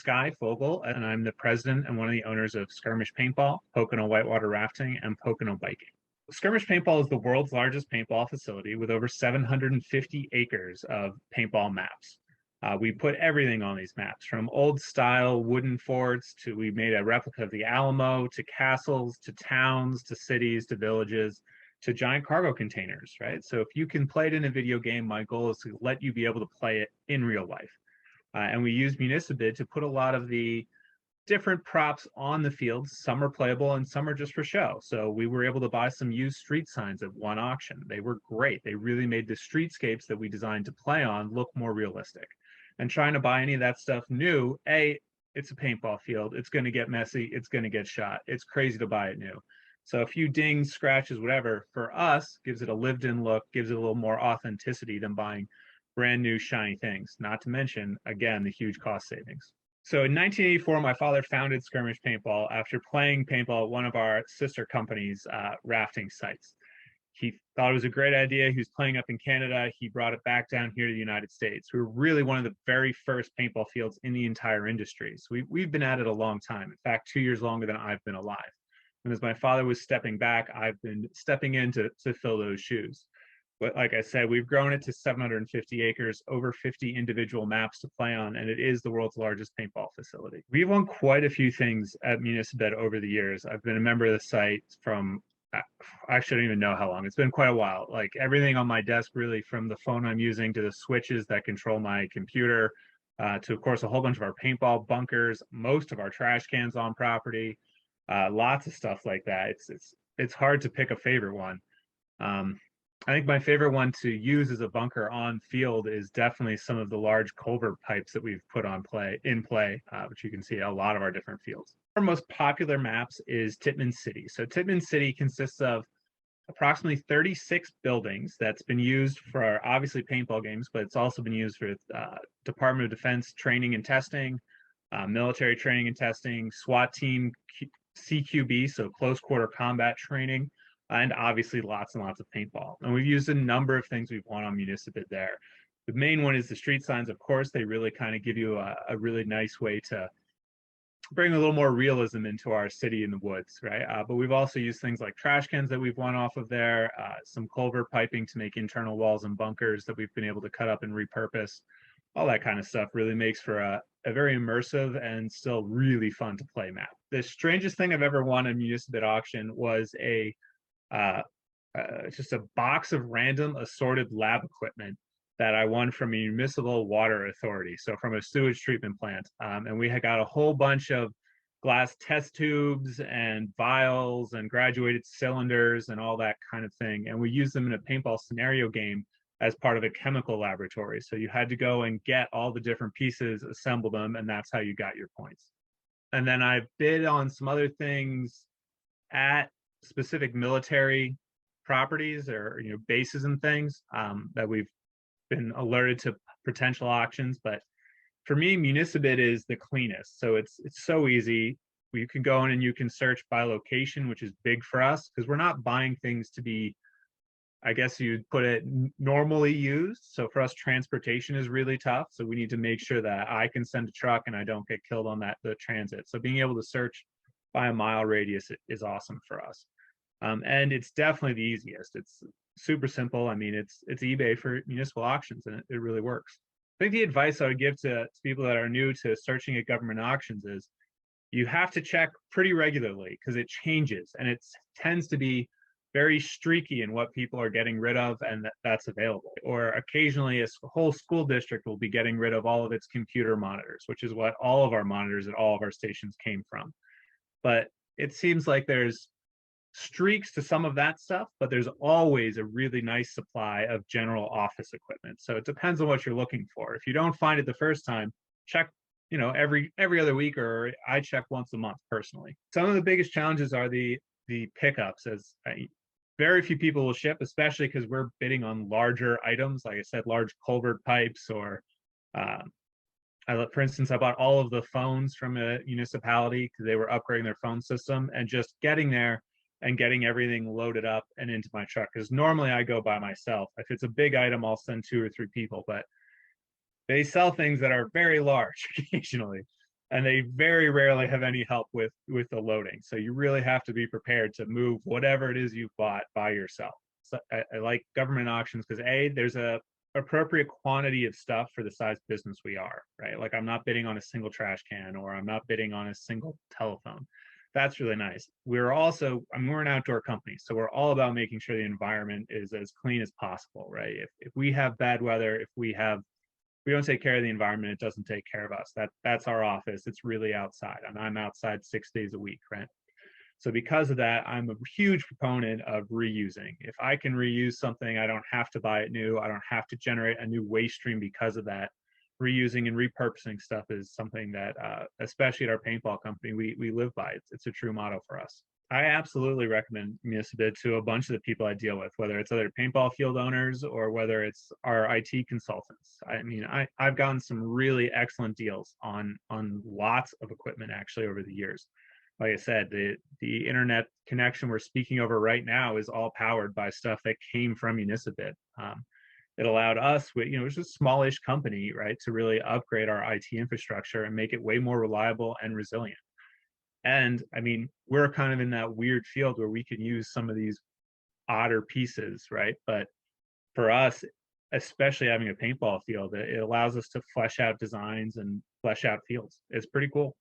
Fogal, and I'm the president and one of the owners of Skirmish Paintball, Pocono Whitewater Rafting, and Pocono Biking. Skirmish Paintball is the world's largest paintball facility with over 750 acres of paintball maps. We put everything on these maps, from old style wooden forts to we made a replica of the Alamo, to castles, to towns, to cities, to villages, to giant cargo containers, right? So if you can play it in a video game, my goal is to let you be able to play it in real life. And we use Municibid to put a lot of the different props on the field. Some are playable and some are just for show. So we were able to buy some used street signs at one auction. They were great. They really made the streetscapes that we designed to play on look more realistic. And trying to buy any of that stuff new, it's a paintball field. It's going to get messy. It's going to get shot. It's crazy to buy it new. So a few dings, scratches, whatever, for us, gives it a lived-in look, gives it a little more authenticity than buying brand new shiny things, not to mention, again, the huge cost savings. So in 1984, my father founded Skirmish Paintball after playing paintball at one of our sister companies' rafting sites. He thought it was a great idea. He was playing up in Canada. He brought it back down here to the United States. We were really one of the very first paintball fields in the entire industry. So we've been at it a long time. In fact, 2 years longer than I've been alive. And as my father was stepping back, I've been stepping in to fill those shoes. But like I said, we've grown it to 750 acres, over 50 individual maps to play on, and it is the world's largest paintball facility. We've won quite a few things at Municibid over the years. I've been a member of the site from, I shouldn't even know how long. It's been quite a while. Like everything on my desk, really, from the phone I'm using to the switches that control my computer, to, of course, a whole bunch of our paintball bunkers, most of our trash cans on property, lots of stuff like that. It's hard to pick a favorite one. I think my favorite one to use as a bunker on field is definitely some of the large culvert pipes that we've put in play, which you can see at a lot of our different fields. Our most popular maps is Tittman City. So Tittman City consists of approximately 36 buildings that's been used for obviously paintball games, but it's also been used for Department of Defense training and testing, military training and testing, SWAT team CQB, so close quarter combat training, and obviously lots and lots of paintball. And we've used a number of things we've won on Municibid there. The main one is the street signs, of course. They really kind of give you a really nice way to bring a little more realism into our city in the woods, right? But we've also used things like trash cans that we've won off of there, some culvert piping to make internal walls and bunkers that we've been able to cut up and repurpose. All that kind of stuff really makes for a very immersive and still really fun to play map. The strangest thing I've ever won at Municibid auction was just a box of random assorted lab equipment that I won from a municipal water authority, so from a sewage treatment plant. And we had got a whole bunch of glass test tubes and vials and graduated cylinders and all that kind of thing. And we used them in a paintball scenario game as part of a chemical laboratory. So you had to go and get all the different pieces, assemble them, and that's how you got your points. And then I bid on some other things at specific military properties or bases and things that we've been alerted to potential auctions. But for me, Municibid is the cleanest. So it's so easy. You can go in and you can search by location, which is big for us because we're not buying things to be, I guess you'd put it, normally used. So for us, transportation is really tough. So we need to make sure that I can send a truck and I don't get killed on the transit. So being able to search by a mile radius is awesome for us. And it's definitely the easiest. It's super simple. I mean, it's eBay for municipal auctions, and it really works. I think the advice I would give to people that are new to searching at government auctions is you have to check pretty regularly because it changes, and it tends to be very streaky in what people are getting rid of and that's available. Or occasionally a whole school district will be getting rid of all of its computer monitors, which is what all of our monitors at all of our stations came from. But it seems like there's streaks to some of that stuff, but there's always a really nice supply of general office equipment. So it depends on what you're looking for. If you don't find it the first time, check, every other week, or I check once a month personally. Some of the biggest challenges are the pickups, as very few people will ship, especially because we're bidding on larger items. Like I said, large culvert pipes, or for instance, I bought all of the phones from a municipality because they were upgrading their phone system, and just getting there and getting everything loaded up and into my truck. Because normally I go by myself. If it's a big item, I'll send 2 or 3 people, but they sell things that are very large occasionally. and they very rarely have any help with the loading. So you really have to be prepared to move whatever it is you've bought by yourself. So I like government auctions because there's a appropriate quantity of stuff for the size business we are, right? Like I'm not bidding on a single trash can, or I'm not bidding on a single telephone. That's really nice. We're also, I mean, we're an outdoor company, so we're all about making sure the environment is as clean as possible, right? If we have bad weather, if we don't take care of the environment, it doesn't take care of us. That's our office. It's really outside, and I'm outside 6 days a week, right? So because of that, I'm a huge proponent of reusing. If I can reuse something, I don't have to buy it new. I don't have to generate a new waste stream because of that. Reusing and repurposing stuff is something that, especially at our paintball company, we live by. It's a true motto for us. I absolutely recommend Municibid to a bunch of the people I deal with, whether it's other paintball field owners or whether it's our IT consultants. I mean, I've gotten some really excellent deals on lots of equipment actually over the years. Like I said, the internet connection we're speaking over right now is all powered by stuff that came from Municibid. It allowed us, which is a smallish company, right, to really upgrade our IT infrastructure and make it way more reliable and resilient. And I mean, we're kind of in that weird field where we can use some of these odder pieces, right? But for us, especially having a paintball field, it allows us to flesh out designs and flesh out fields. It's pretty cool.